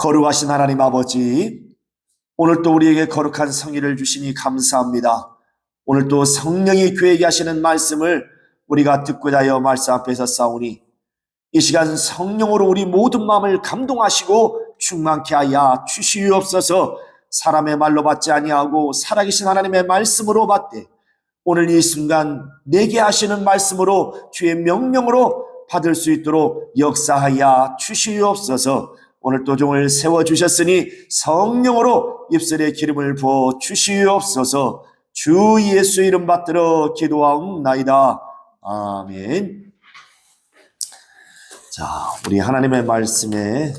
거룩하신 하나님 아버지, 오늘 또 우리에게 거룩한 성의를 주시니 감사합니다. 오늘 또 성령이 교회에게 하시는 말씀을 우리가 듣고자 하여 말씀 앞에서 싸우니 이 시간 성령으로 우리 모든 마음을 감동하시고 충만케 하여 주시옵소서. 사람의 말로 받지 아니하고 살아계신 하나님의 말씀으로 받되 오늘 이 순간 내게 하시는 말씀으로 주의 명령으로 받을 수 있도록 역사하여 주시옵소서. 오늘 또 종을 세워주셨으니 성령으로 입술에 기름을 부어 주시옵소서. 주 예수 이름 받들어 기도하옵나이다. 아멘. 자, 우리 하나님의 말씀의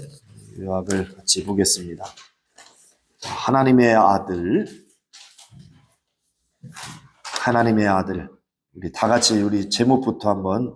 요약을 같이 보겠습니다. 하나님의 아들, 우리 다 같이 우리 제목부터 한번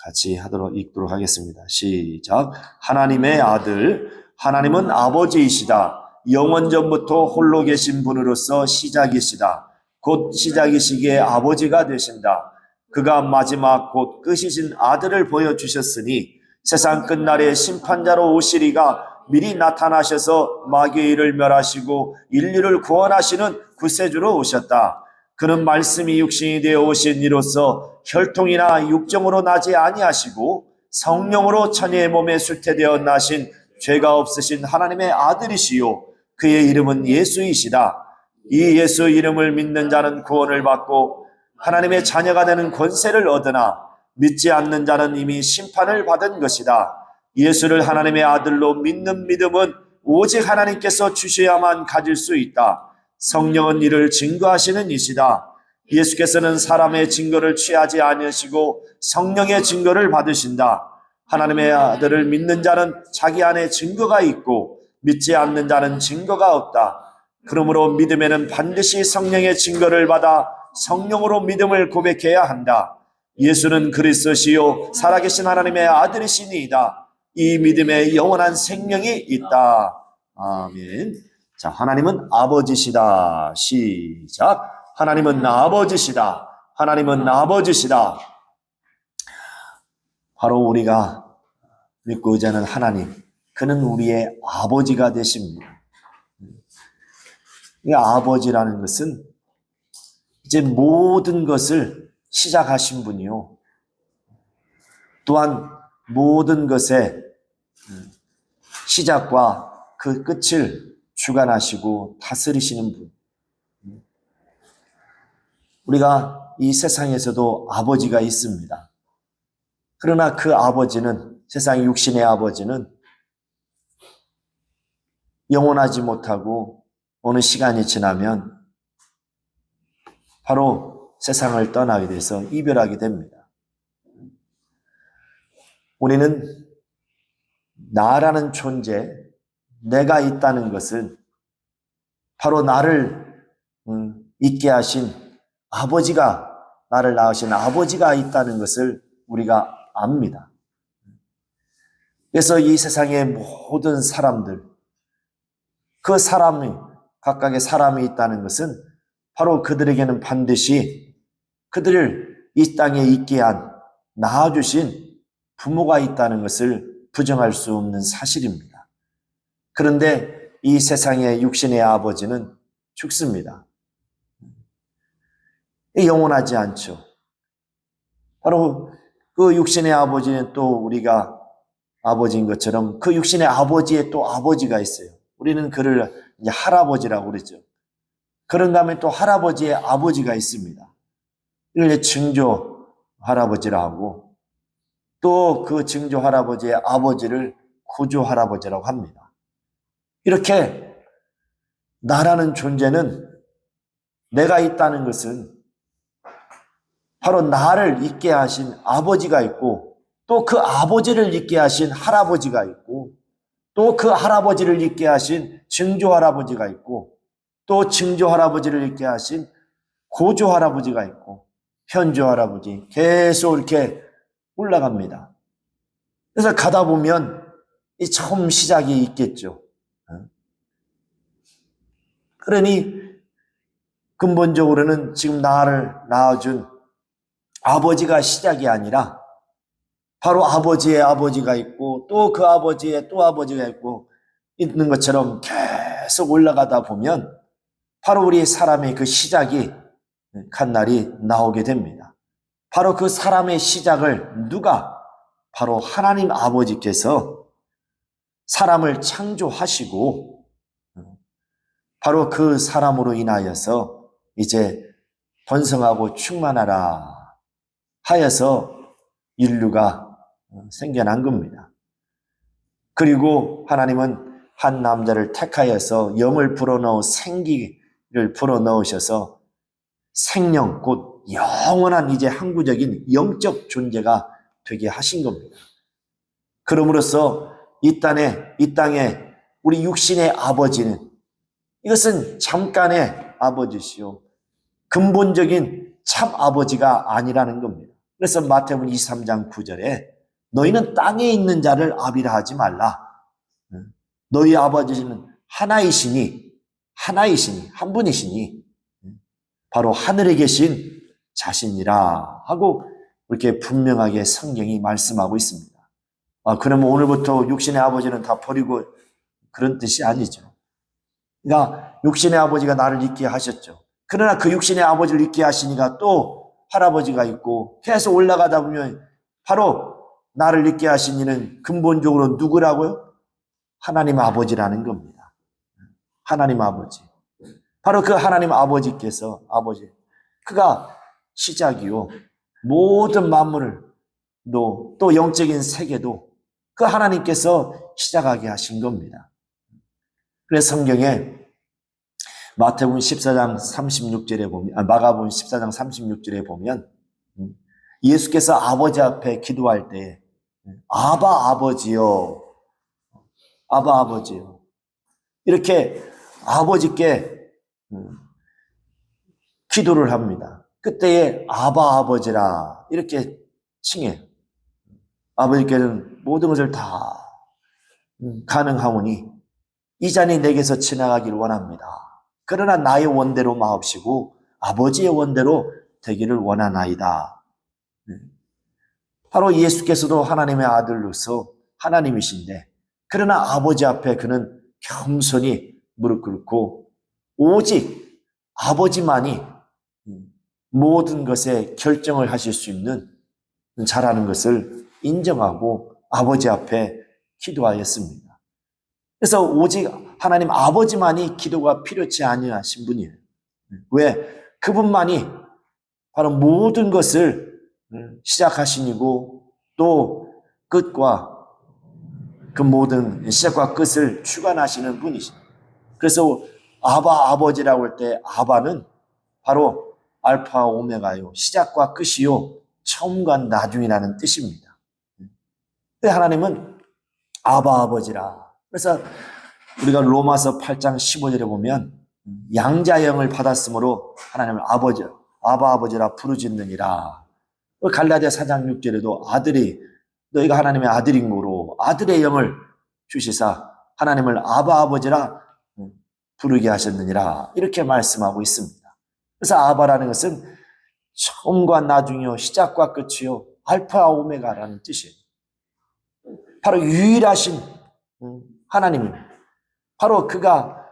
같이 읽도록 하겠습니다. 시작. 하나님의 아들, 하나님은 아버지이시다. 영원전부터 홀로 계신 분으로서 시작이시다. 곧 시작이시기에 아버지가 되신다. 그가 마지막 곧 끝이신 아들을 보여주셨으니 세상 끝날에 심판자로 오시리가 미리 나타나셔서 마귀의 일을 멸하시고 인류를 구원하시는 구세주로 오셨다. 그는 말씀이 육신이 되어 오신 이로써 혈통이나 육정으로 나지 아니하시고 성령으로 처녀의 몸에 수태되어 나신 죄가 없으신 하나님의 아들이시요 그의 이름은 예수이시다. 이 예수 이름을 믿는 자는 구원을 받고 하나님의 자녀가 되는 권세를 얻으나 믿지 않는 자는 이미 심판을 받은 것이다. 예수를 하나님의 아들로 믿는 믿음은 오직 하나님께서 주셔야만 가질 수 있다. 성령은 이를 증거하시는 이시다. 예수께서는 사람의 증거를 취하지 않으시고 성령의 증거를 받으신다. 하나님의 아들을 믿는 자는 자기 안에 증거가 있고 믿지 않는 자는 증거가 없다. 그러므로 믿음에는 반드시 성령의 증거를 받아 성령으로 믿음을 고백해야 한다. 예수는 그리스도시요 살아계신 하나님의 아들이시니이다. 이 믿음에 영원한 생명이 있다. 아멘. 자, 하나님은 아버지시다. 시작. 하나님은 아버지시다. 하나님은 아버지시다. 바로 우리가 믿고 의지하는 하나님, 그는 우리의 아버지가 되십니다. 이 아버지라는 것은 이제 모든 것을 시작하신 분이요, 또한 모든 것의 시작과 그 끝을 주관하시고 다스리시는 분. 우리가 이 세상에서도 아버지가 있습니다. 그러나 그 아버지는, 세상 육신의 아버지는 영원하지 못하고 어느 시간이 지나면 바로 세상을 떠나게 돼서 이별하게 됩니다. 우리는 나라는 존재, 내가 있다는 것을 바로 나를 있게 하신 아버지가, 나를 낳으신 아버지가 있다는 것을 우리가 압니다. 그래서 이 세상의 모든 사람들, 그 사람이, 각각의 사람이 있다는 것은 바로 그들에게는 반드시 그들을 이 땅에 있게 한, 낳아주신 부모가 있다는 것을 부정할 수 없는 사실입니다. 그런데 이 세상의 육신의 아버지는 죽습니다. 영원하지 않죠. 바로 그 육신의 아버지는 또 우리가 아버지인 것처럼 그 육신의 아버지의 또 아버지가 있어요. 우리는 그를 이제 할아버지라고 그러죠. 그런가 하면 또 할아버지의 아버지가 있습니다. 이걸 증조 할아버지라 하고, 또 그 증조 할아버지의 아버지를 구조 할아버지라고 합니다. 이렇게 나라는 존재는, 내가 있다는 것은 바로 나를 있게 하신 아버지가 있고, 또 그 아버지를 있게 하신 할아버지가 있고, 또 그 할아버지를 있게 하신 증조 할아버지가 있고, 또 증조 할아버지를 있게 하신 고조 할아버지가 있고, 현조 할아버지, 계속 이렇게 올라갑니다. 그래서 가다 보면 이 처음 시작이 있겠죠. 그러니 근본적으로는 지금 나를 낳아준 아버지가 시작이 아니라 바로 아버지의 아버지가 있고, 또 그 아버지의 또 아버지가 있고, 있는 것처럼 계속 올라가다 보면 바로 우리 사람의 그 시작이 간 날이 나오게 됩니다. 바로 그 사람의 시작을 누가? 바로 하나님 아버지께서 사람을 창조하시고 바로 그 사람으로 인하여서 이제 번성하고 충만하라 하여서 인류가 생겨난 겁니다. 그리고 하나님은 한 남자를 택하여서 영을 불어넣어 생기를 불어넣으셔서 생명 곧 영원한 이제 항구적인 영적 존재가 되게 하신 겁니다. 그럼으로써 이 땅에 우리 육신의 아버지는 이것은 잠깐의 아버지시요 근본적인 참 아버지가 아니라는 겁니다. 그래서 마태복음 23장 9절에 너희는 땅에 있는 자를 아비라 하지 말라. 너희 아버지는 하나이시니 한 분이시니 바로 하늘에 계신 자신이라 하고 이렇게 분명하게 성경이 말씀하고 있습니다. 그러면 오늘부터 육신의 아버지는 다 버리고 그런 뜻이 아니죠. 그러니까 육신의 아버지가 나를 있게 하셨죠. 그러나 그 육신의 아버지를 있게 하시니까 또 할아버지가 있고 계속 올라가다 보면 바로 나를 있게 하신 이는 근본적으로 누구라고요? 하나님 아버지라는 겁니다. 하나님 아버지. 바로 그 하나님 아버지께서 그가 시작이요 모든 만물을 또 영적인 세계도 그 하나님께서 시작하게 하신 겁니다. 그래서 성경에 마가복음 14장 36절에 보면 예수께서 아버지 앞에 기도할 때 아바 아버지요 이렇게 아버지께 기도를 합니다. 그때에 아바 아버지라 이렇게 칭해요. 아버지께는 모든 것을 다 가능하오니 이 잔이 내게서 지나가기를 원합니다. 그러나 나의 원대로 마옵시고 아버지의 원대로 되기를 원하나이다. 바로 예수께서도 하나님의 아들로서 하나님이신데 그러나 아버지 앞에 그는 겸손히 무릎 꿇고 오직 아버지만이 모든 것에 결정을 하실 수 있는 자라는 것을 인정하고 아버지 앞에 기도하였습니다. 그래서 오직 하나님 아버지만이 기도가 필요치 아니하신 분이에요. 왜? 그분만이 바로 모든 것을 시작하시고 또 끝과 그 모든 시작과 끝을 주관하시는 분이십니다. 그래서 아버지라고 할 때 아바는 바로 알파 오메가요 시작과 끝이요 처음과 나중이라는 뜻입니다. 하나님은 아버지라. 그래서 우리가 로마서 8장 15절에 보면 양자형을 받았으므로 하나님을 아버지라 부르짖느니라. 갈라디아 4장 6절에도 너희가 하나님의 아들인 거로 아들의 영을 주시사 하나님을 아버지라 부르게 하셨느니라 이렇게 말씀하고 있습니다. 그래서 아바라는 것은 처음과 나중이요 시작과 끝이요 알파와 오메가라는 뜻이에요. 바로 유일하신 하나님입니다. 바로 그가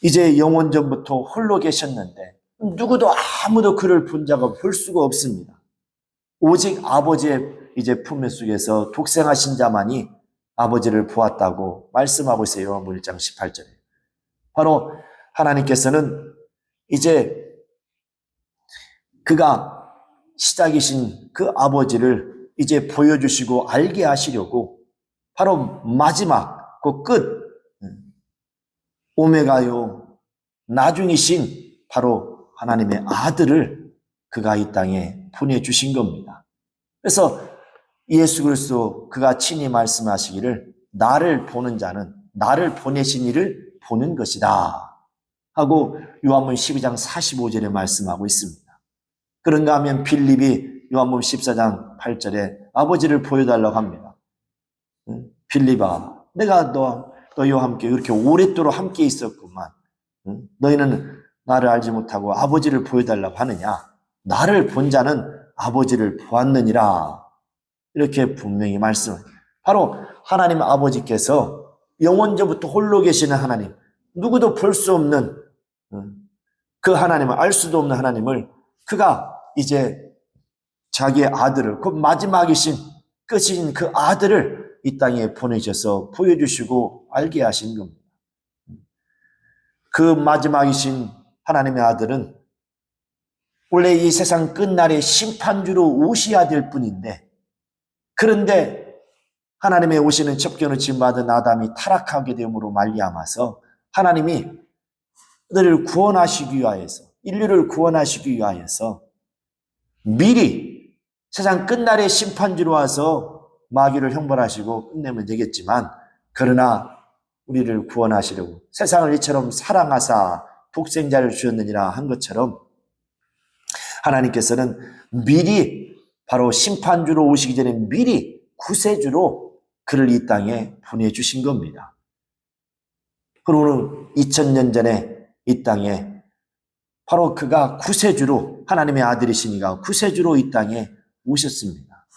이제 영원전부터 홀로 계셨는데 누구도 아무도 그를 본 자가 볼 수가 없습니다. 오직 아버지의 이제 품에 속에서 독생하신 자만이 아버지를 보았다고 말씀하고 있어요. 요한복음 1장 18절에. 바로 하나님께서는 이제 그가 시작이신 그 아버지를 이제 보여주시고 알게 하시려고 바로 마지막 그 끝 오메가요 나중이신 바로 하나님의 아들을 그가 이 땅에 보내주신 겁니다. 그래서 예수 그리스도 그가 친히 말씀하시기를 나를 보는 자는 나를 보내신 이를 보는 것이다 하고 요한복음 12장 45절에 말씀하고 있습니다. 그런가 하면 빌립이 요한복음 14장 8절에 아버지를 보여달라고 합니다. 빌립아 내가 너희와 함께 이렇게 오랫도록 함께 있었구만. 너희는 나를 알지 못하고 아버지를 보여달라고 하느냐. 나를 본 자는 아버지를 보았느니라. 이렇게 분명히 말씀을 바로 하나님 아버지께서 영원전부터 홀로 계시는 하나님, 누구도 볼 수 없는 그 하나님을, 알 수도 없는 하나님을 그가 이제 자기의 아들을, 그 마지막이신 끝인 그 아들을 이 땅에 보내셔서 보여주시고 알게 하신 겁니다. 그 마지막이신 하나님의 아들은 원래 이 세상 끝날에 심판주로 오셔야 될 뿐인데, 그런데 하나님의 오시는 첩견을 지음받은 아담이 타락하게 됨으로 말미암아서 하나님이 그들을 구원하시기 위하여서, 인류를 구원하시기 위하여서 미리 세상 끝날에 심판주로 와서 마귀를 형벌하시고 끝내면 되겠지만, 그러나 우리를 구원하시려고 세상을 이처럼 사랑하사 독생자를 주셨느니라 한 것처럼 하나님께서는 미리, 바로 심판주로 오시기 전에 미리 구세주로 그를 이 땅에 보내주신 겁니다. 그러므로 2000년 전에 이 땅에 바로 그가 구세주로, 하나님의 아들이시니까 구세주로 이 땅에 오셨습니다.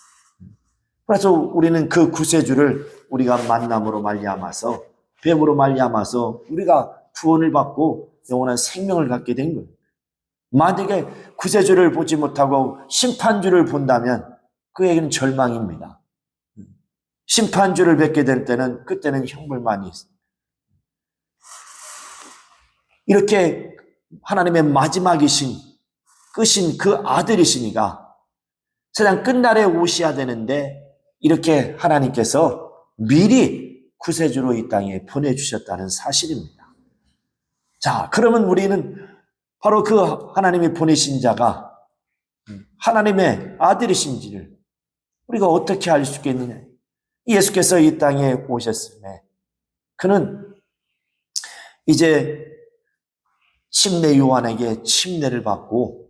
그래서 우리는 그 구세주를 우리가 만남으로 말미암아서, 뱀으로 말미암아서 우리가 구원을 받고 영원한 생명을 갖게 된 거예요. 만약에 구세주를 보지 못하고 심판주를 본다면 그에게는 절망입니다. 심판주를 뵙게 될 때는, 그때는 형벌만이 있습니다. 이렇게 하나님의 마지막이신 끝인 그 아들이시니까 세상 끝날에 오셔야 되는데, 이렇게 하나님께서 미리 구세주로 이 땅에 보내주셨다는 사실입니다. 자, 그러면 우리는 바로 그 하나님이 보내신 자가 하나님의 아들이신지를 우리가 어떻게 알 수 있겠느냐. 예수께서 이 땅에 오셨음에 그는 이제 침례 요한에게 침례를 받고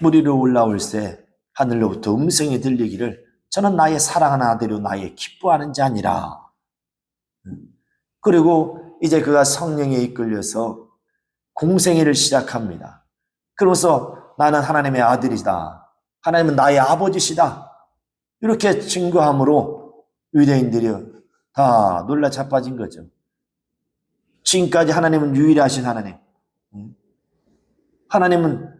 물 위로 올라올새 하늘로부터 음성이 들리기를 저는 나의 사랑하는 아들이요 나의 기뻐하는 자니라. 그리고 이제 그가 성령에 이끌려서 공생애를 시작합니다. 그러면서 나는 하나님의 아들이다, 하나님은 나의 아버지시다, 이렇게 증거함으로 유대인들이 다 놀라 자빠진 거죠. 지금까지 하나님은 유일하신 하나님, 하나님은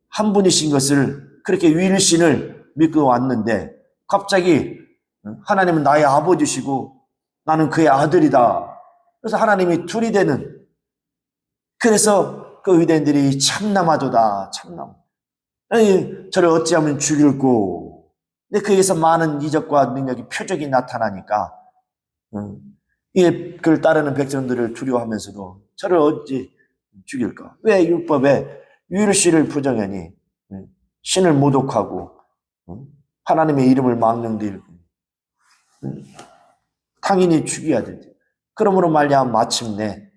한 분이신 것을 그렇게 유일신을 믿고 왔는데 갑자기 하나님은 나의 아버지시고 나는 그의 아들이다. 그래서 하나님이 둘이 되는, 그래서 그 유대인들이 참남하도다, 참남. 아니, 저를 어찌하면 죽일꼬. 근데 그에서 많은 이적과 능력이 표적이 나타나니까 그를 따르는 백성들을 두려워하면서도 저를 어찌 죽일까? 왜 율법에 유일신을 부정하니 신을 모독하고 하나님의 이름을 망령되고 당연히 죽여야 되지. 그러므로 말미암아 마침내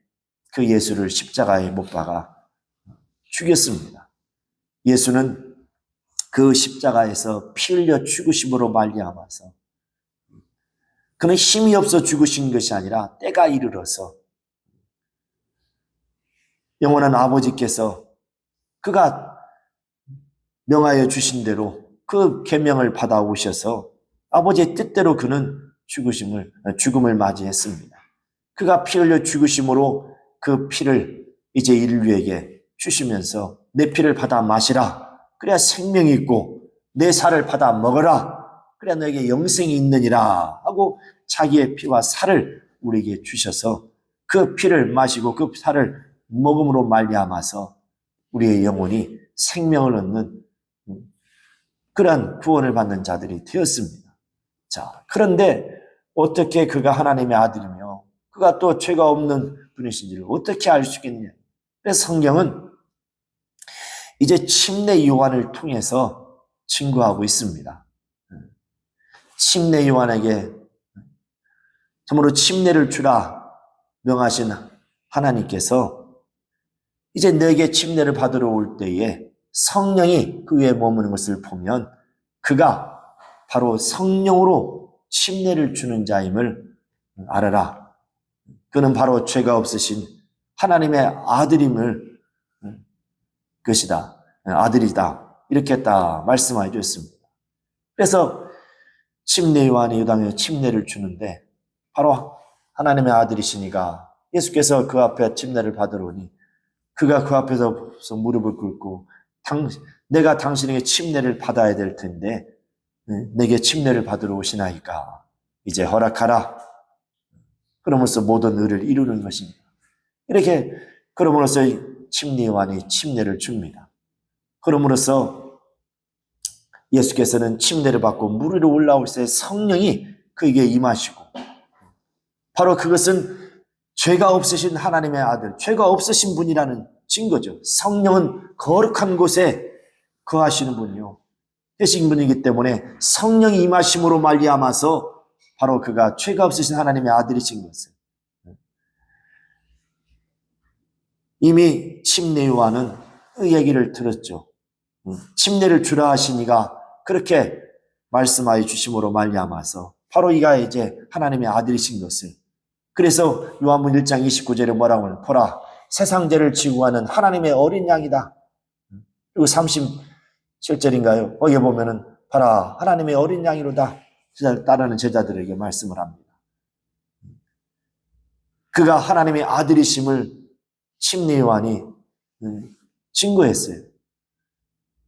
그 예수를 십자가에 못 박아 죽였습니다. 예수는 그 십자가에서 피 흘려 죽으심으로 말미암아서 그는 힘이 없어 죽으신 것이 아니라 때가 이르러서 영원한 아버지께서 그가 명하여 주신 대로 그 계명을 받아오셔서 아버지의 뜻대로 그는 죽음을 맞이했습니다. 그가 피 흘려 죽으심으로 그 피를 이제 인류에게 주시면서 내 피를 받아 마시라. 그래야 생명이 있고 내 살을 받아 먹어라. 그래야 너에게 영생이 있느니라 하고 자기의 피와 살을 우리에게 주셔서 그 피를 마시고 그 살을 먹음으로 말미암아서 우리의 영혼이 생명을 얻는 그러한 구원을 받는 자들이 되었습니다. 자, 그런데 어떻게 그가 하나님의 아들이며 그가 또 죄가 없는 분이신지를 어떻게 알 수 있겠느냐. 그래서 성경은 이제 침례 요한을 통해서 증거하고 있습니다. 침례 요한에게 참으로 침례를 주라 명하신 하나님께서 이제 너에게 침례를 받으러 올 때에 성령이 그 위에 머무는 것을 보면 그가 바로 성령으로 침례를 주는 자임을 알아라. 그는 바로 죄가 없으신 하나님의 아들임을 것이다. 아들이다. 이렇게 딱 말씀해 주셨습니다. 그래서 침례 요한이 이 땅에 침례를 주는데 바로 하나님의 아들이시니까 예수께서 그 앞에 침례를 받으러 오니 그가 그 앞에서 무릎을 꿇고 내가 당신에게 침례를 받아야 될 텐데 내게 침례를 받으러 오시나이까 이제 허락하라. 그러면서 모든 의를 이루는 것입니다. 이렇게 그러므로서 침례 요한이 침례를 줍니다. 그러므로서 예수께서는 침례를 받고 물 위로 올라올 때 성령이 그에게 임하시고 바로 그것은 죄가 없으신 하나님의 아들, 죄가 없으신 분이라는 증거죠. 성령은 거룩한 곳에 거하시는 분이요. 되신 분이기 때문에 성령이 임하심으로 말미암아서 바로 그가 죄가 없으신 하나님의 아들이신 것을 이미 침례 요한은 그 얘기를 들었죠. 침례를 주라 하시니가 그렇게 말씀하여 주심으로 말미암아서 바로 이가 이제 하나님의 아들이신 것을 그래서 요한복음 1장 29절에 뭐라고 하면 보라 세상 죄를 지고 가는 하나님의 어린 양이다. 그리고 37절인가요? 거기에 보면은 봐라 하나님의 어린 양이로다. 따르는 제자들에게 말씀을 합니다. 그가 하나님의 아들이심을 침례 요한이 증거했어요.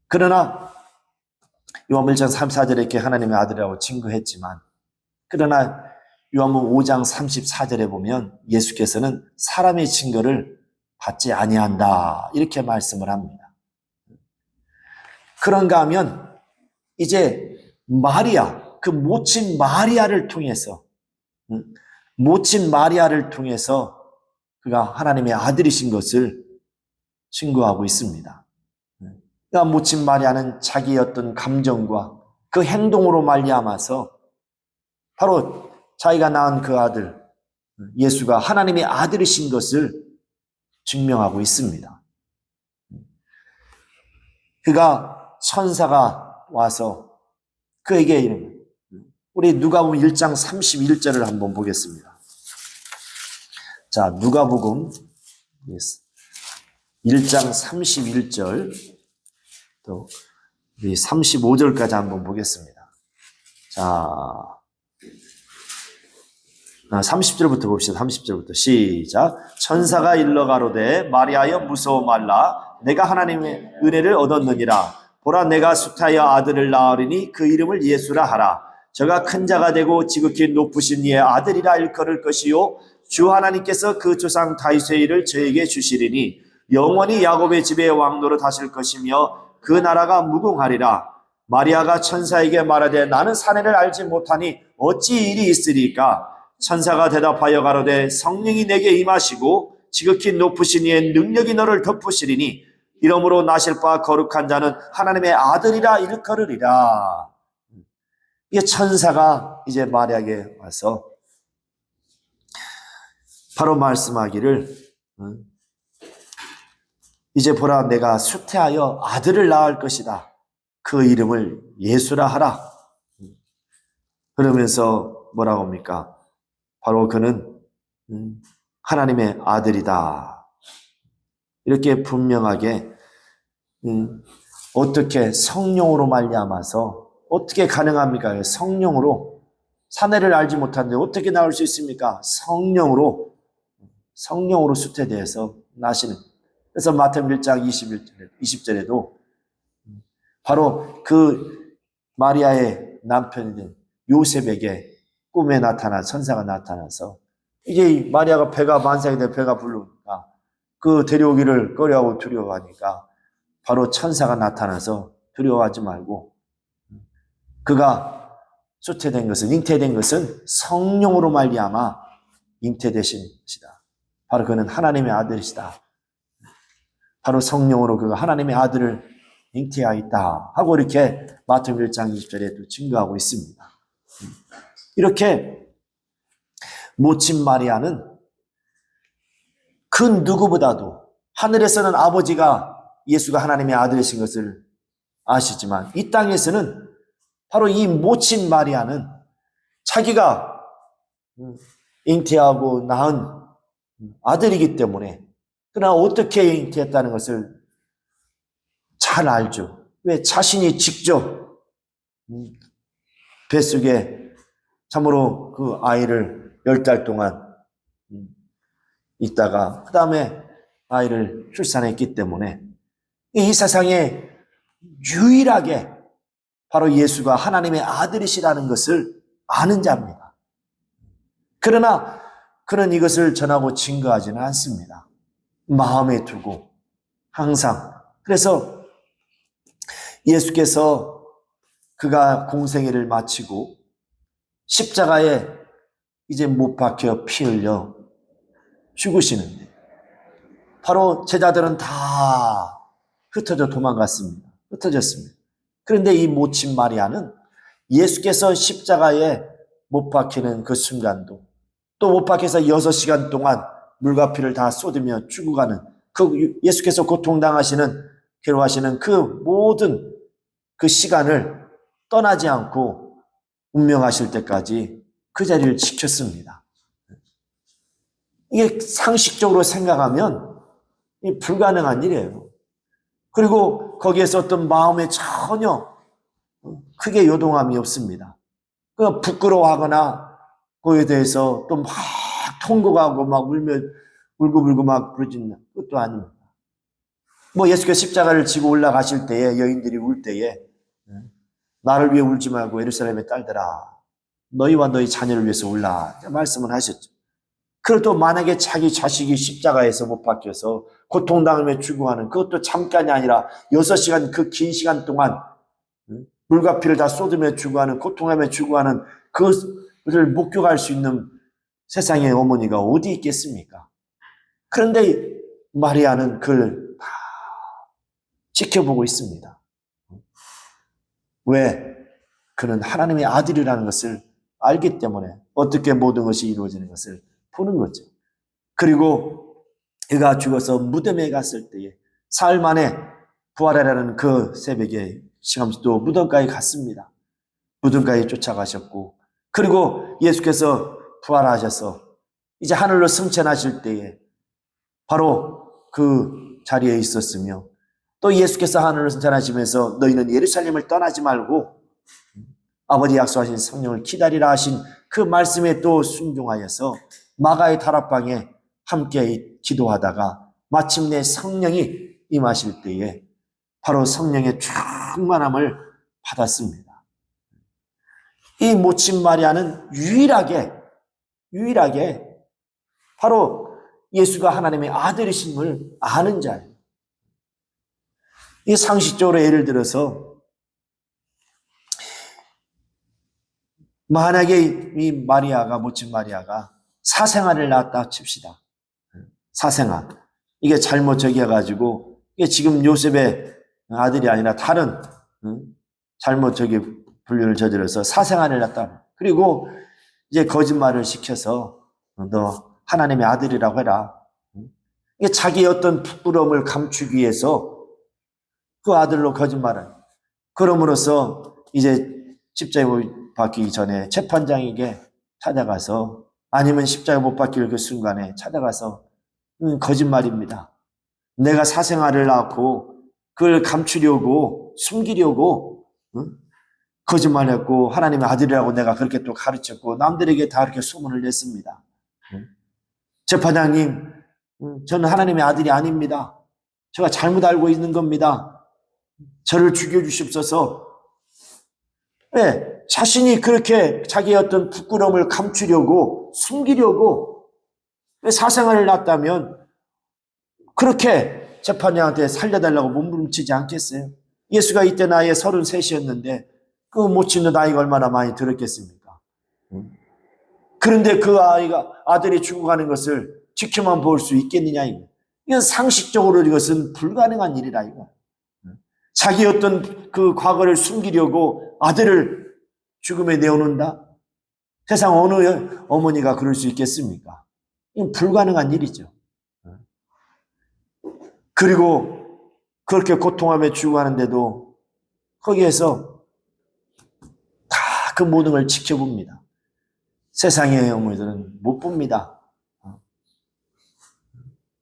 그러나 요한복음 1장 34절에 이렇게 하나님의 아들이라고 증거했지만 그러나 요한복음 5장 34절에 보면 예수께서는 사람의 증거를 받지 아니한다 이렇게 말씀을 합니다. 그런가 하면 이제 마리아 그 모친 마리아를 통해서 그가 하나님의 아들이신 것을 증거하고 있습니다. 그러니까 모친 마리아는 자기의 어떤 감정과 그 행동으로 말미암아서 바로 자기가 낳은 그 아들 예수가 하나님의 아들이신 것을 증명하고 있습니다. 그가 천사가 와서 그에게 이릅니다. 우리 누가복음 1장 31절을 한번 보겠습니다. 자, 누가복음 1장 31절 또 35절까지 한번 보겠습니다. 자, 30절부터 봅시다. 30절부터 시작. 천사가 일러 가로되 마리아여 무서워 말라 내가 하나님의 은혜를 얻었느니라. 보라 내가 수타여 아들을 낳으리니 그 이름을 예수라 하라. 저가 큰 자가 되고 지극히 높으신 이의 아들이라 일컬을 것이요 주 하나님께서 그 조상 다윗의 일을 저에게 주시리니 영원히 야곱의 집에 왕노릇 하실 것이며 그 나라가 무궁하리라. 마리아가 천사에게 말하되 나는 사내를 알지 못하니 어찌 일이 있으리까. 천사가 대답하여 가로되 성령이 내게 임하시고 지극히 높으신 이의 능력이 너를 덮으시리니 이러므로 나실 바 거룩한 자는 하나님의 아들이라 일컬으리라. 이게 천사가 이제 마리아에게 와서 바로 말씀하기를 이제 보라 내가 수태하여 아들을 낳을 것이다. 그 이름을 예수라 하라. 그러면서 뭐라고 합니까? 바로 그는 하나님의 아들이다. 이렇게 분명하게 어떻게 성령으로 말미암아서 어떻게 가능합니까? 성령으로 사내를 알지 못하는데 어떻게 나올 수 있습니까? 성령으로 수태되어서 나시는. 그래서 마태복음 1장 20절에도 바로 그 마리아의 남편인 요셉에게 꿈에 나타난 천사가 나타나서 이게 마리아가 배가 만삭이 돼 배가 부르니까 그 데려오기를 꺼려하고 두려워하니까 바로 천사가 나타나서 두려워하지 말고 그가 수태된 것은 잉태된 것은 성령으로 말미암아 잉태되신 것이다. 바로 그는 하나님의 아들이시다. 바로 성령으로 그가 하나님의 아들을 잉태하였다 하고 이렇게 마태복음 1장 20절에 증거하고 있습니다. 이렇게 모친 마리아는 그 누구보다도 하늘에서는 아버지가 예수가 하나님의 아들이신 것을 아시지만 이 땅에서는 바로 이 모친 마리아는 자기가 잉태하고 낳은 아들이기 때문에 그러나 어떻게 잉태했다는 것을 잘 알죠. 왜? 자신이 직접 뱃속에 참으로 그 아이를 10달 동안 있다가 그 다음에 아이를 출산했기 때문에 이 세상에 유일하게 바로 예수가 하나님의 아들이시라는 것을 아는 자입니다. 그러나 그는 이것을 전하고 증거하지는 않습니다. 마음에 두고 항상. 그래서 예수께서 그가 공생애를 마치고 십자가에 이제 못 박혀 피 흘려 죽으시는데 바로 제자들은 다 흩어져 도망갔습니다. 흩어졌습니다. 그런데 이 모친 마리아는 예수께서 십자가에 못 박히는 그 순간도 또 못 박혀서 6시간 동안 물과 피를 다 쏟으며 죽어가는 그 예수께서 고통당하시는 괴로워하시는 그 모든 그 시간을 떠나지 않고 운명하실 때까지 그 자리를 지켰습니다. 이게 상식적으로 생각하면 불가능한 일이에요. 그리고 거기에서 어떤 마음에 전혀 크게 요동함이 없습니다. 부끄러워하거나 그에 대해서 또 막 통곡하고 막 울고 막 그러지는 것도 아닙니다. 예수께서 십자가를 지고 올라가실 때에 여인들이 울 때에 나를 위해 울지 말고 예루살렘의 딸들아 너희와 너희 자녀를 위해서 울라 말씀을 하셨죠. 그래도 만약에 자기 자식이 십자가에서 못 박혀서 고통당하며 죽어가는 그것도 잠깐이 아니라 6시간 그 긴 시간 동안 물과 피를 다 쏟으며 죽어가는 고통하며 죽어가는 그것을 목격할 수 있는 세상의 어머니가 어디 있겠습니까? 그런데 마리아는 그걸 다 지켜보고 있습니다. 왜? 그는 하나님의 아들이라는 것을 알기 때문에 어떻게 모든 것이 이루어지는 것을 보는 거죠. 그리고 그가 죽어서 무덤에 갔을 때에 사흘 만에 부활하라는 그 새벽에 시감시도 무덤가에 갔습니다. 무덤가에 쫓아가셨고 그리고 예수께서 부활하셔서 이제 하늘로 승천하실 때에 바로 그 자리에 있었으며 또 예수께서 하늘로 승천하시면서 너희는 예루살렘을 떠나지 말고 아버지 약속하신 성령을 기다리라 하신 그 말씀에 또 순종하여서 마가의 다락방에 함께 기도하다가 마침내 성령이 임하실 때에 바로 성령의 충만함을 받았습니다. 이 모친 마리아는 유일하게 바로 예수가 하나님의 아들이심을 아는 자예요. 이 상식적으로 예를 들어서 만약에 이 모친 마리아가 사생아를 낳았다 칩시다. 사생아. 이게 잘못 저기해가지고 이게 지금 요셉의 아들이 아니라 다른 잘못 분류를 저질러서 사생아를 낳았다. 그리고 이제 거짓말을 시켜서 너 하나님의 아들이라고 해라. 이게 자기의 어떤 부끄러움을 감추기 위해서 그 아들로 거짓말을. 그럼으로써 이제 십자가에 못 박히기 전에 재판장에게 찾아가서 아니면 십자가에 못 박힐 그 순간에 찾아가서 거짓말입니다. 내가 사생아를 낳고 그걸 감추려고 숨기려고 거짓말했고 하나님의 아들이라고 내가 그렇게 또 가르쳤고 남들에게 다 이렇게 소문을 냈습니다. 재판장님, 저는 하나님의 아들이 아닙니다. 제가 잘못 알고 있는 겁니다. 저를 죽여주십소서. 네, 자신이 그렇게 자기의 어떤 부끄러움을 감추려고 숨기려고 사생활을 낳았다면 그렇게 재판장한테 살려달라고 몸부림치지 않겠어요? 예수가 이때 나이에 33이었는데 그 모친의 나이가 얼마나 많이 들었겠습니까? 그런데 그 아들이 죽어가는 것을 지켜만 볼 수 있겠느냐 이거. 이건 상식적으로 이것은 불가능한 일이라 이거. 자기 어떤 그 과거를 숨기려고 아들을 죽음에 내어놓는다? 세상 어느 어머니가 그럴 수 있겠습니까? 이건 불가능한 일이죠. 그리고 그렇게 고통하며 죽어가는데도 거기에서 다 그 모든 걸 지켜봅니다. 세상의 어머니들은 못 봅니다.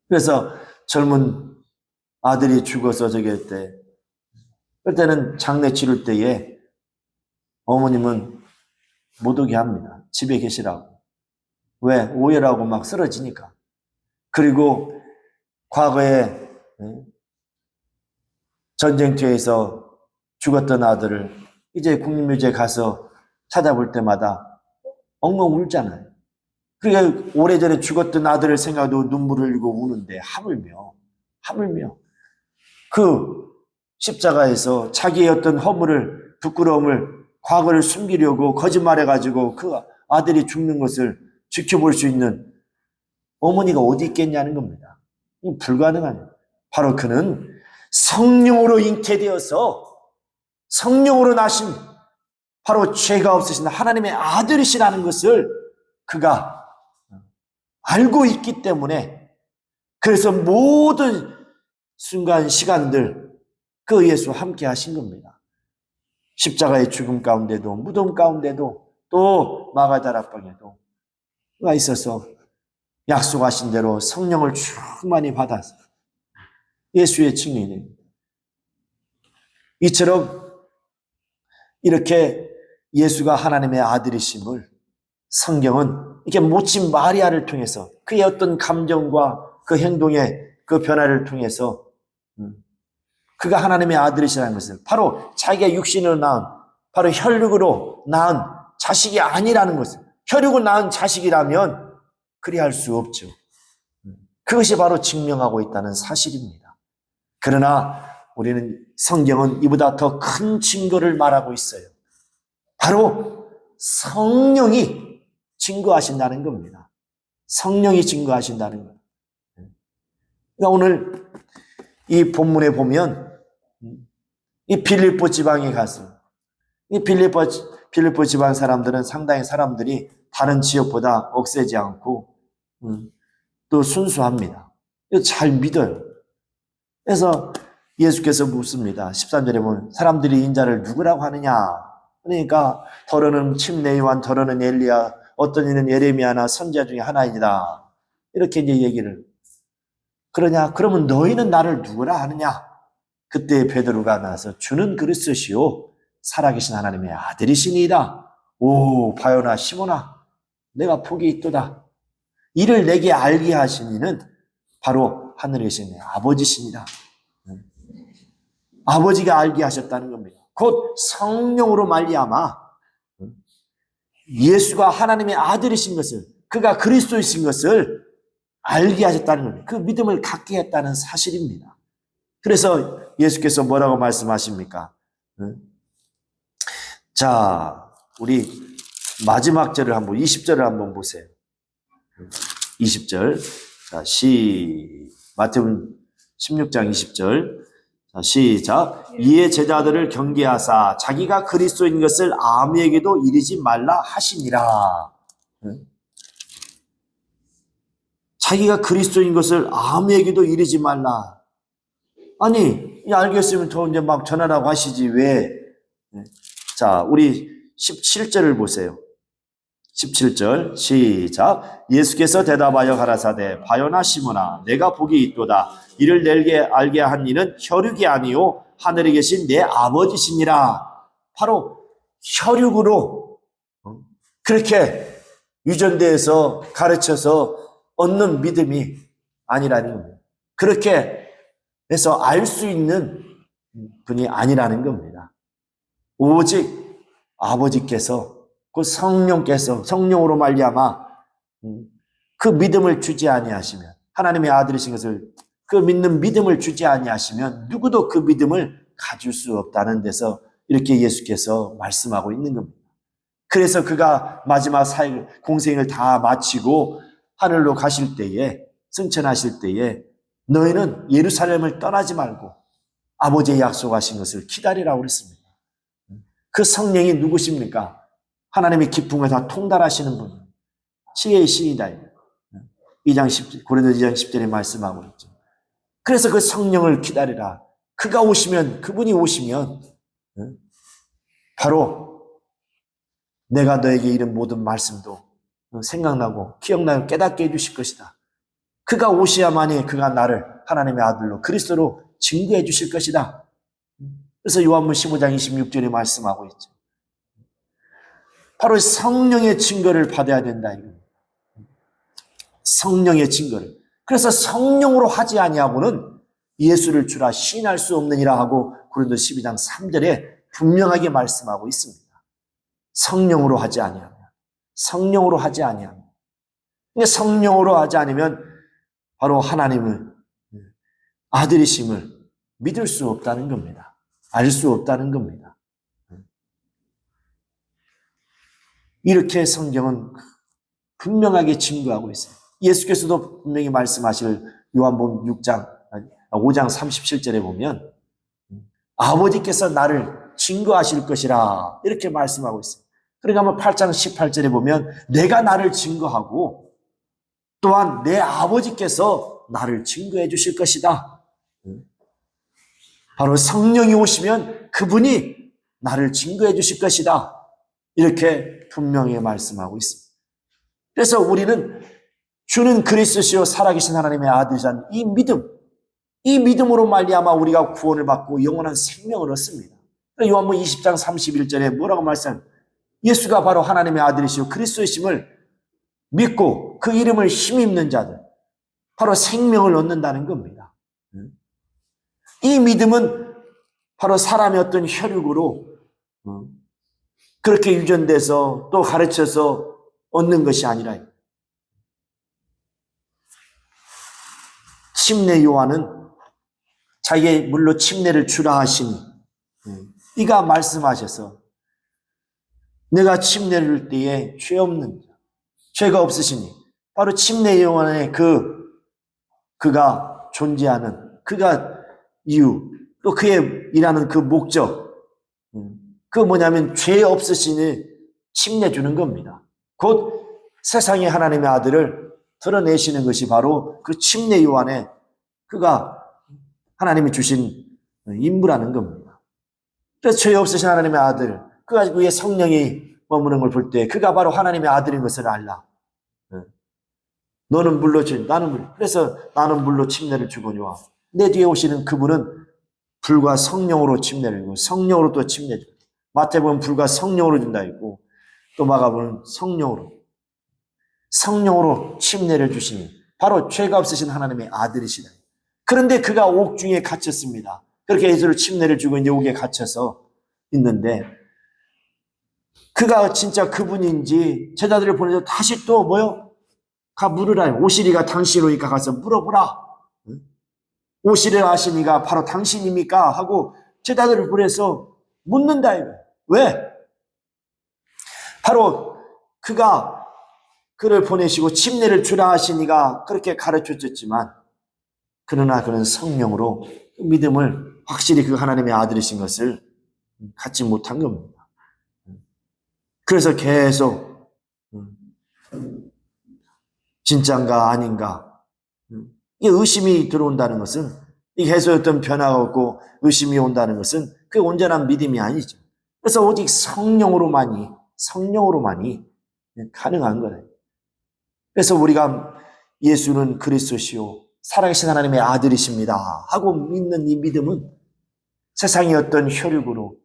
그래서 젊은 아들이 죽어서 그때는 장례 치를 때에 어머님은 못 오게 합니다. 집에 계시라고. 왜? 오열하고 막 쓰러지니까. 그리고 과거에 전쟁터에서 죽었던 아들을 이제 국립묘지에 가서 찾아볼 때마다 엉엉 울잖아요. 그러니까 오래전에 죽었던 아들을 생각해도 눈물을 흘리고 우는데 하물며 그 십자가에서 자기의 어떤 허물을, 부끄러움을, 과거를 숨기려고 거짓말해가지고 그 아들이 죽는 것을 지켜볼 수 있는 어머니가 어디 있겠냐는 겁니다. 불가능한. 바로 그는 성령으로 잉태되어서 성령으로 나신 바로 죄가 없으신 하나님의 아들이시라는 것을 그가 알고 있기 때문에, 그래서 모든 순간 시간들 그 예수와 함께 하신 겁니다. 십자가의 죽음 가운데도, 무덤 가운데도, 또 마가다락방에도 그가 있어서 약속하신 대로 성령을 충만히 받아서 예수의 증인이 됩니다. 이처럼 이렇게 예수가 하나님의 아들이심을 성경은 이렇게 모친 마리아를 통해서 그의 어떤 감정과 그 행동의 그 변화를 통해서 그가 하나님의 아들이시라는 것을, 바로 자기가 육신으로 낳은, 바로 혈육으로 낳은 자식이 아니라는 것을, 혈육을 낳은 자식이라면 그리할 수 없죠. 그것이 바로 증명하고 있다는 사실입니다. 그러나 우리는 성경은 이보다 더 큰 증거를 말하고 있어요. 바로 성령이 증거하신다는 겁니다. 성령이 증거하신다는 겁니다. 그러니까 오늘 이 본문에 보면 이 빌립보 지방에 가서, 이 빌립보 지방 사람들은 상당히 사람들이 다른 지역보다 억세지 않고 또 순수합니다. 잘 믿어요. 그래서 예수께서 묻습니다. 13절에 보면 사람들이 인자를 누구라고 하느냐? 그러니까 더러는 침례 요한, 더러는 엘리야, 어떤 이는 예레미야나 선지자 중에 하나이다. 이렇게 이제 얘기를. 그러냐? 그러면 너희는 나를 누구라 하느냐? 그때 베드로가 나서 주는 그리스도시요 살아계신 하나님의 아들이시니이다. 오, 바요나 시몬아, 내가 복이 있도다. 이를 내게 알게 하신 이는 바로 하늘에 계신 아버지시니라. 아버지가 알게 하셨다는 겁니다. 곧 성령으로 말미암아 예수가 하나님의 아들이신 것을, 그가 그리스도이신 것을 알게 하셨다는 겁니다. 그 믿음을 갖게 했다는 사실입니다. 그래서 예수께서 뭐라고 말씀하십니까? 자, 우리 마지막 절을 한번, 20절을 한번 보세요. 20절. 자, 마태복음 16장 20절. 자, 시작. 이에 제자들을 경계하사 자기가 그리스도인 것을 아무에게도 이르지 말라 하시니라. 자기가 그리스도인 것을 아무에게도 이르지 말라. 아니, 알겠으면 더 이제 막 전하라고 하시지, 왜? 자, 우리 17절을 보세요. 17절, 시작. 예수께서 대답하여 가라사대, 바요나 시몬아, 내가 복이 있도다. 이를 내게 알게 한 이는 혈육이 아니요 하늘에 계신 내 아버지시니라. 바로 혈육으로 그렇게 유전대에서 가르쳐서 얻는 믿음이 아니라는 겁니다. 그렇게 해서 알 수 있는 분이 아니라는 겁니다. 오직 아버지께서, 그 성령께서, 성령으로 말미암아 그 믿음을 주지 아니하시면, 하나님의 아들이신 것을, 그 믿는 믿음을 주지 아니하시면 누구도 그 믿음을 가질 수 없다는 데서 이렇게 예수께서 말씀하고 있는 겁니다. 그래서 그가 마지막 사역 공생을 다 마치고 하늘로 가실 때에, 승천하실 때에 너희는 예루살렘을 떠나지 말고 아버지의 약속하신 것을 기다리라고 그랬습니다. 그 성령이 누구십니까? 하나님의 기풍을 다 통달하시는 분, 지혜의 신이다. 2장 10, 고린도서 2장 10절에 말씀하고 있죠. 그래서 그 성령을 기다리라. 그가 오시면, 그분이 오시면 바로 내가 너에게 이른 모든 말씀도 생각나고 기억나고 깨닫게 해주실 것이다. 그가 오셔야만이 그가 나를 하나님의 아들로, 그리스도로 증거해 주실 것이다. 그래서 요한복음 15장 26절에 말씀하고 있죠. 바로 성령의 증거를 받아야 된다. 성령의 증거를. 그래서 성령으로 하지 아니하고는 예수를 주라 시인할 수 없느니라 하고 고린도 12장 3절에 분명하게 말씀하고 있습니다. 성령으로 하지 아니하면. 성령으로 하지 아니하면. 근데 성령으로 하지 않으면 바로 하나님을 아들이심을 믿을 수 없다는 겁니다. 알 수 없다는 겁니다. 이렇게 성경은 분명하게 증거하고 있어요. 예수께서도 분명히 말씀하실 요한복음 5장 37절에 보면 아버지께서 나를 증거하실 것이라 이렇게 말씀하고 있어요. 그러니까 8장 18절에 보면 내가 나를 증거하고 또한 내 아버지께서 나를 증거해 주실 것이다. 바로 성령이 오시면 그분이 나를 증거해 주실 것이다. 이렇게 분명히 말씀하고 있습니다. 그래서 우리는 주는 그리스도시요 살아계신 하나님의 아들이란 이 믿음으로 말미암아 우리가 구원을 받고 영원한 생명을 얻습니다. 요한복음 20장 31절에 뭐라고 말씀합니까? 예수가 바로 하나님의 아들이시요 그리스도이심을 믿고 그 이름을 힘입는 자들 바로 생명을 얻는다는 겁니다. 이 믿음은 바로 사람의 어떤 혈육으로 그렇게 유전돼서 또 가르쳐서 얻는 것이 아니라 침례 요한은 자기의 물로 침례를 주라 하시니 이가 말씀하셔서 내가 침례를 줄 때에 죄 없는 자, 죄가 없으시니 바로 침례 요한의 그가 존재하는 그가 이유 또 그의 일하는 그 목적 그 뭐냐면 죄 없으시니 침례 주는 겁니다. 곧 세상의 하나님의 아들을 드러내시는 것이 바로 그 침례 요한의 그가 하나님이 주신 인부라는 겁니다. 그래서 죄 없으신 하나님의 아들 그가 그의 성령이 머무는 걸 볼 때 그가 바로 하나님의 아들인 것을 알라. 너는 물로 나는 물. 그래서 나는 물로 침례를 주거니와 내 뒤에 오시는 그분은 불과 성령으로 침례를 주고 성령으로 또 침례 주고 마태복음 불과 성령으로 준다 했고 또 마가복음은 성령으로 침례를 주시니 바로 죄가 없으신 하나님의 아들이시다. 그런데 그가 옥중에 갇혔습니다. 그렇게 예수를 침례를 주고 이제 옥에 갇혀서 있는데 그가 진짜 그분인지 제자들을 보내서 다시 또 가 물으라. 오시리가 당신이니까 가서 물어보라. 오시리라 하시니가 바로 당신입니까? 하고 제자들을 보내서 묻는다. 왜? 바로 그가 그를 보내시고 침례를 주라 하시니가 그렇게 가르쳐줬지만 그러나 그는 성령으로 믿음을 확실히 그 하나님의 아들이신 것을 갖지 못한 겁니다. 그래서 계속 진짠가 아닌가 이 의심이 들어온다는 것은 이 계속 어떤 변화가 없고 의심이 온다는 것은 그 온전한 믿음이 아니죠. 그래서 오직 성령으로만이 가능한 거예요. 그래서 우리가 예수는 그리스도시요 살아계신 하나님의 아들이십니다 하고 믿는 이 믿음은 세상의 어떤 혈육으로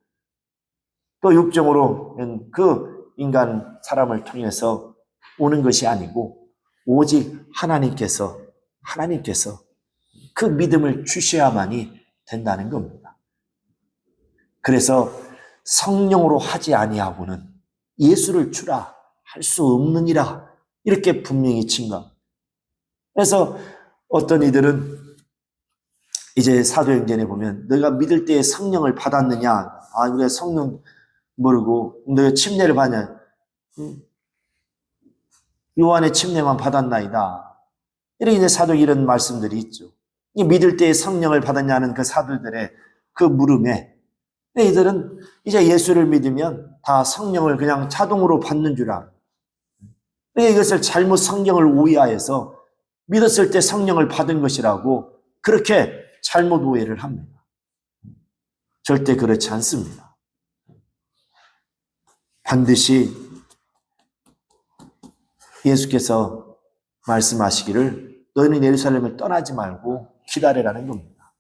또 육정으로 그 인간 사람을 통해서 오는 것이 아니고 오직 하나님께서 그 믿음을 주셔야만이 된다는 겁니다. 그래서 성령으로 하지 아니하고는 예수를 주라 할 수 없느니라 이렇게 분명히 증거. 그래서 어떤 이들은 이제 사도행전에 보면 너희가 믿을 때에 성령을 받았느냐? 우리가 성령 모르고 너희가 침례를 받냐? 요한의 침례만 받았나이다. 이렇게 이제 사도 이런 말씀들이 있죠. 믿을 때에 성령을 받았냐는 그 사도들의 그 물음에 이들은 이제 예수를 믿으면 다 성령을 그냥 자동으로 받는 줄 알아. 이것을 잘못 성경을 오해하여서 믿었을 때 성령을 받은 것이라고 그렇게 잘못 오해를 합니다. 절대 그렇지 않습니다. 반드시 예수께서 말씀하시기를 너희는 예루살렘을 떠나지 말고 기다리라는 겁니다.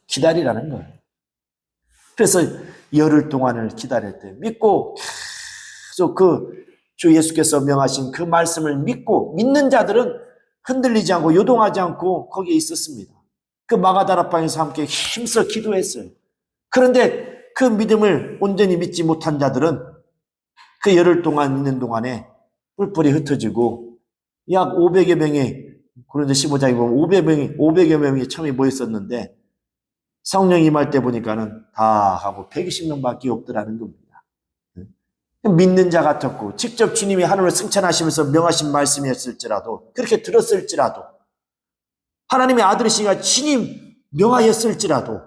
기다리라는 거예요. 그래서 열흘 동안을 기다렸대요. 믿고 계속 그 주 예수께서 명하신 그 말씀을 믿고 믿는 자들은 흔들리지 않고 요동하지 않고 거기에 있었습니다. 그 마가다락방에서 함께 힘써 기도했어요. 그런데 그 믿음을 온전히 믿지 못한 자들은 그 열흘 동안 있는 동안에 뿔뿔이 흩어지고 약 500여 명이, 고린도 15장에 보면 500여 명이 처음에 모였었는데 성령 임할 때 보니까는 다 하고 120명밖에 없더라는 겁니다. 믿는 자 같았고 직접 주님이 하늘을 승천하시면서 명하신 말씀이었을지라도, 그렇게 들었을지라도, 하나님의 아들이시니까 친히 명하였을지라도,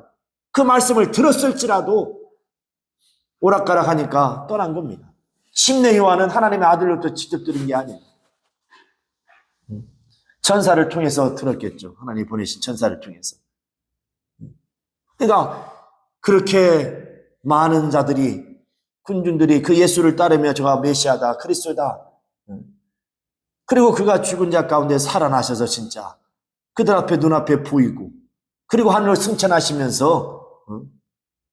그 말씀을 들었을지라도 오락가락 하니까 떠난 겁니다. 침례 요한은 하나님의 아들로부터 직접 들은 게 아니에요. 천사를 통해서 들었겠죠. 하나님 보내신 천사를 통해서. 그러니까 그렇게 많은 자들이, 군중들이 그 예수를 따르며 저가 메시아다, 그리스도다, 그리고 그가 죽은 자 가운데 살아나셔서 진짜 그들 앞에, 눈앞에 보이고, 그리고 하늘을 승천하시면서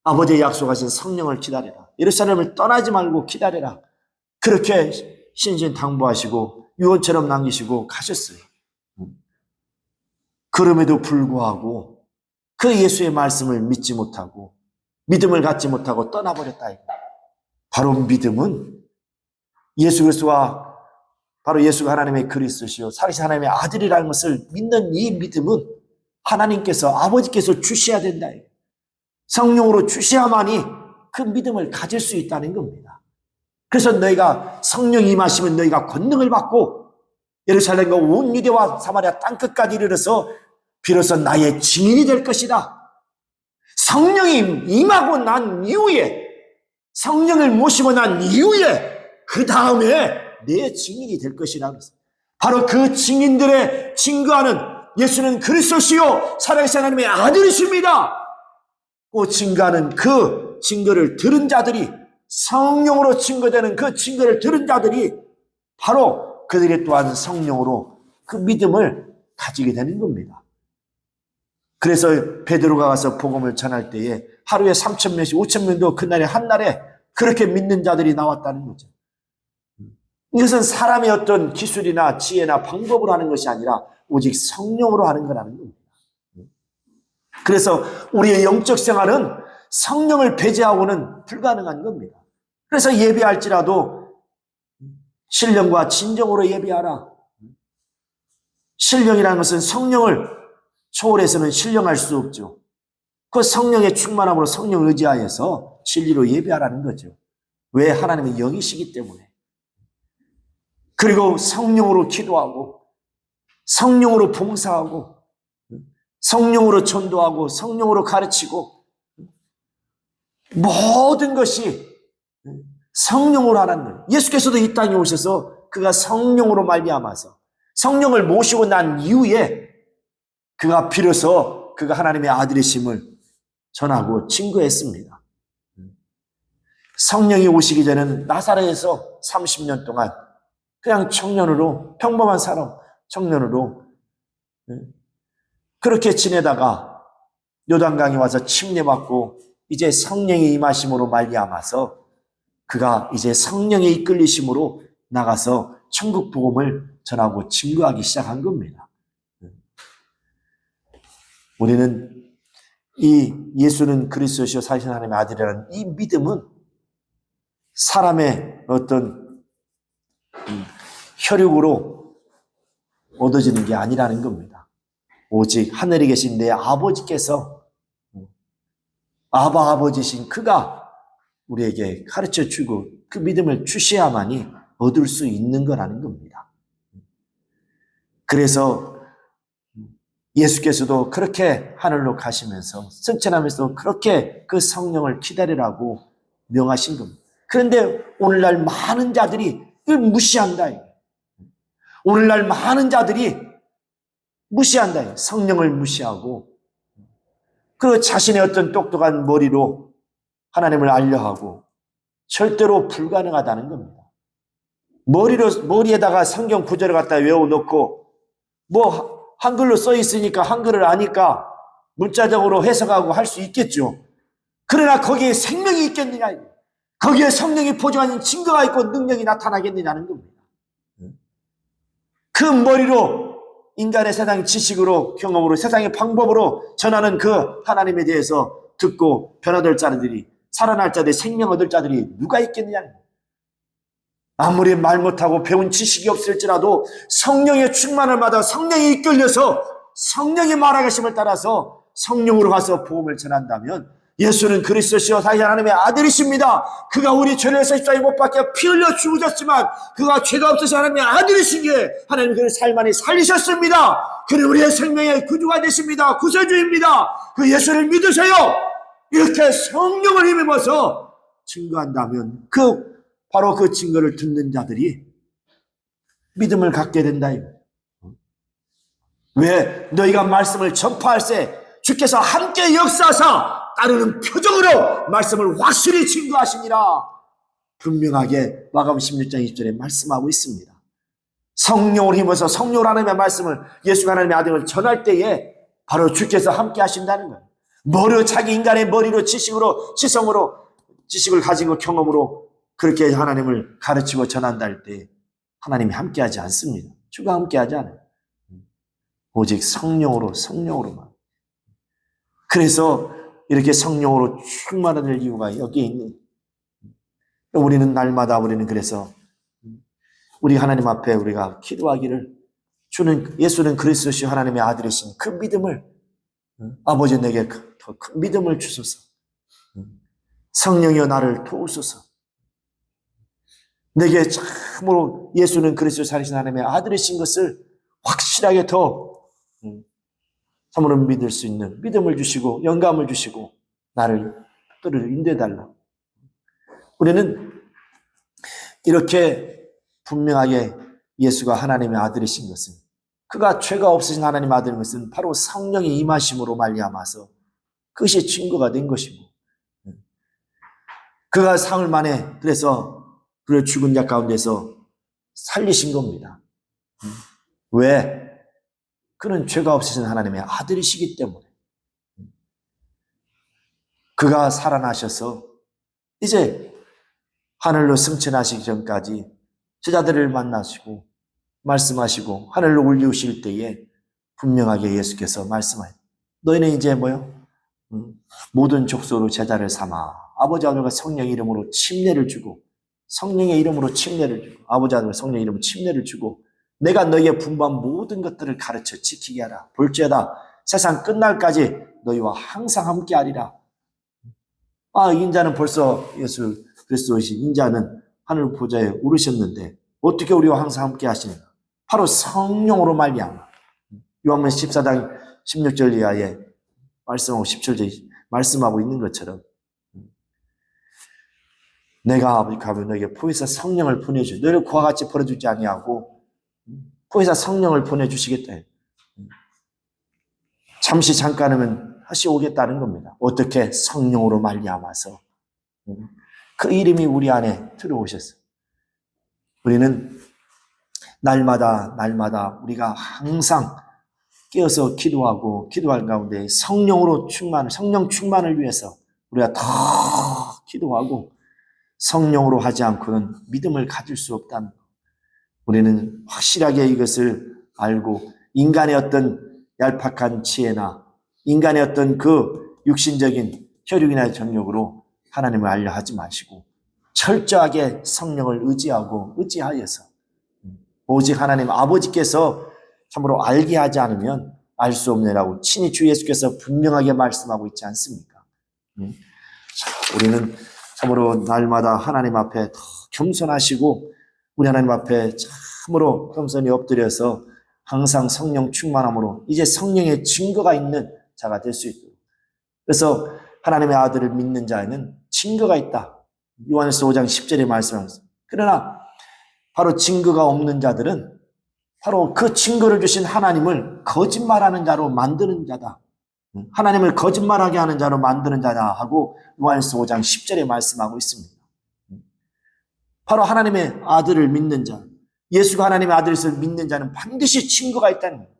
아버지의 약속하신 성령을 기다리라, 예루살렘을 떠나지 말고 기다리라, 그렇게 신신당부하시고 유언처럼 남기시고 가셨어요. 그럼에도 불구하고 그 예수의 말씀을 믿지 못하고 믿음을 갖지 못하고 떠나버렸다. 바로 믿음은 예수 그리스도와, 바로 예수가 하나님의 그리스도시요 살아계신 하나님의 아들이라는 것을 믿는 이 믿음은 하나님께서, 아버지께서 주셔야 된다. 성령으로 주셔야만이 그 믿음을 가질 수 있다는 겁니다. 그래서 너희가 성령이 임하시면 너희가 권능을 받고 예루살렘과 온 유대와 사마리아 땅끝까지 이르러서 비로소 나의 증인이 될 것이다. 성령이 임하고 난 이후에, 성령을 모시고 난 이후에 그 다음에 내 증인이 될 것이라고 했어요. 바로 그 증인들의 증거하는 예수는 그리스도시요 살아계신 하나님의 아들이십니다. 그 증거하는 그 증거를 들은 자들이, 성령으로 증거되는 그 증거를 들은 자들이 바로 그들이 또한 성령으로 그 믿음을 가지게 되는 겁니다. 그래서 베드로가 가서 복음을 전할 때에 하루에 3,000명씩 5,000명도 그날에 한날에 그렇게 믿는 자들이 나왔다는 거죠. 이것은 사람의 어떤 기술이나 지혜나 방법으로 하는 것이 아니라 오직 성령으로 하는 거라는 겁니다. 그래서 우리의 영적 생활은 성령을 배제하고는 불가능한 겁니다. 그래서 예배할지라도 신령과 진정으로 예배하라. 신령이라는 것은 성령을 초월해서는 신령할 수 없죠. 그 성령의 충만함으로 성령을 의지하여서 진리로 예배하라는 거죠. 왜? 하나님의 영이시기 때문에. 그리고 성령으로 기도하고, 성령으로 봉사하고, 성령으로 전도하고, 성령으로 가르치고, 모든 것이 성령으로 하라는 거예요. 예수께서도 이 땅에 오셔서 그가 성령으로 말미암아서 성령을 모시고 난 이후에 그가 비로소 그가 하나님의 아들이심을 전하고 증거했습니다. 성령이 오시기 전에는 나사렛에서 30년 동안 그냥 청년으로, 평범한 사람, 청년으로 그렇게 지내다가 요단강에 와서 침례받고 이제 성령의 임하심으로 말미암아서 그가 이제 성령의 이끌리심으로 나가서 천국 복음을 전하고 증거하기 시작한 겁니다. 우리는 이 예수는 그리스도시요 살아계신 하나님의 아들이라는 이 믿음은 사람의 어떤 혈육으로 얻어지는 게 아니라는 겁니다. 오직 하늘에 계신 내 아버지께서, 아버지신 그가 우리에게 가르쳐주고 그 믿음을 주셔야만이 얻을 수 있는 거라는 겁니다. 그래서 예수께서도 그렇게 하늘로 가시면서 승천하면서 그렇게 그 성령을 기다리라고 명하신 겁니다. 그런데 오늘날 많은 자들이 이걸 무시한다. 오늘날 많은 자들이 무시한다. 성령을 무시하고 그 자신의 어떤 똑똑한 머리로 하나님을 알려하고 절대로 불가능하다는 겁니다. 머리에다가 성경 구절을 갖다 외워놓고 뭐 한글로 써 있으니까 한글을 아니까 문자적으로 해석하고 할 수 있겠죠. 그러나 거기에 생명이 있겠느냐, 거기에 성령이 보증하는 증거가 있고 능력이 나타나겠느냐는 겁니다. 그 머리로 인간의 세상 지식으로, 경험으로, 세상의 방법으로 전하는 그 하나님에 대해서 듣고 변화될 자들이, 살아날 자들이, 생명 얻을 자들이 누가 있겠느냐. 아무리 말 못하고 배운 지식이 없을지라도 성령의 충만을 받아 성령이 이끌려서 성령의 말하심을 따라서 성령으로 가서 복음을 전한다면, 예수는 그리스도시요 다시 하나님의 아들이십니다. 그가 우리 죄를 십자가에 못 박혀 피 흘려 죽으셨지만 그가 죄가 없으신 하나님의 아들이신 게 하나님 그를 살만히 살리셨습니다. 그는 우리의 생명의 구주가 되십니다. 구세주입니다. 그 예수를 믿으세요. 이렇게 성령을 힘입어서 증거한다면 바로 그 증거를 듣는 자들이 믿음을 갖게 된다. 왜? 너희가 말씀을 전파할세 주께서 함께 역사하사 따르는 표정으로 말씀을 확실히 증거하시니라. 분명하게 마가복음 16장 20절에 말씀하고 있습니다. 성령을 힘입어서 성령을 하나님의 말씀을, 예수가 하나님의 아들을 전할 때에 바로 주께서 함께 하신다는 거예요. 자기 인간의 머리로, 지식으로, 지식을 가지고 경험으로 그렇게 하나님을 가르치고 전한다 할 때 하나님이 함께하지 않습니다. 주가 함께하지 않아요. 오직 성령으로만. 그래서 이렇게 성령으로 충만할 이유가 여기에 있는. 우리는 날마다 그래서 우리 하나님 앞에 우리가 기도하기를, 예수는 그리스도시 하나님의 아들이신 그 믿음을, 아버지 내게 더 큰 믿음을 주소서. 성령이여 나를 도우소서. 내게 참으로 예수는 그리스도 살리신 하나님의 아들이신 것을 확실하게 더 참으로 믿을 수 있는 믿음을 주시고 영감을 주시고 나를 인도해달라. 우리는 이렇게 분명하게 예수가 하나님의 아들이신 것은, 그가 죄가 없으신 하나님의 아들인 것은 바로 성령의 임하심으로 말미암아서 그것이 증거가 된 것이고, 그가 사흘 만에 그래서 그를 죽은 자 가운데서 살리신 겁니다. 왜? 그는 죄가 없으신 하나님의 아들이시기 때문에. 그가 살아나셔서 이제 하늘로 승천하시기 전까지 제자들을 만나시고 말씀하시고 하늘로 올리우실 때에 분명하게 예수께서 말씀하여, 너희는 이제 모든 족속으로 제자를 삼아 아버지 아들과 성령의 이름으로 침례를 주고, 성령의 이름으로 침례를 주고, 아버지 아들과 성령의 이름으로 침례를 주고, 내가 너희의 분부한 모든 것들을 가르쳐 지키게 하라. 볼지어다 세상 끝날까지 너희와 항상 함께 하리라. 인자는 벌써 예수 그리스도이신 인자는 하늘 보좌에 오르셨는데 어떻게 우리와 항상 함께 하시는가? 바로 성령으로 말미암아. 요한복음 14장 16절 이하에 말씀하고 17절에 말씀하고 있는 것처럼, 내가 아버지 가면 너에게 보혜사 성령을 보내주, 너를 그와 같이 버려주지 아니하고 보혜사 성령을 보내주시겠다. 잠깐이면 다시 오겠다는 겁니다. 어떻게? 성령으로 말미암아서 그 이름이 우리 안에 들어오셨어요. 우리는 날마다 우리가 항상 깨어서 기도할 가운데 성령 충만을 위해서 우리가 더 기도하고, 성령으로 하지 않고는 믿음을 가질 수 없다는 것. 우리는 확실하게 이것을 알고, 인간의 어떤 얄팍한 지혜나 인간의 어떤 그 육신적인 혈육이나 정욕으로 하나님을 알려 하지 마시고 철저하게 성령을 의지하여서 오직 하나님 아버지께서 참으로 알게 하지 않으면 알 수 없느라고 친히 주 예수께서 분명하게 말씀하고 있지 않습니까? 우리는 참으로 날마다 하나님 앞에 더 겸손하시고, 우리 하나님 앞에 참으로 겸손히 엎드려서 항상 성령 충만함으로 이제 성령의 증거가 있는 자가 될 수 있도록. 그래서 하나님의 아들을 믿는 자에는 증거가 있다. 요한일서 5장 10절에 말씀합니다. 그러나 바로 증거가 없는 자들은 바로 그 증거를 주신 하나님을 거짓말하는 자로 만드는 자다. 하나님을 거짓말하게 하는 자로 만드는 자다 하고 요한일서 5장 10절에 말씀하고 있습니다. 바로 하나님의 아들을 믿는 자, 예수가 하나님의 아들을 믿는 자는 반드시 증거가 있다는 거예요.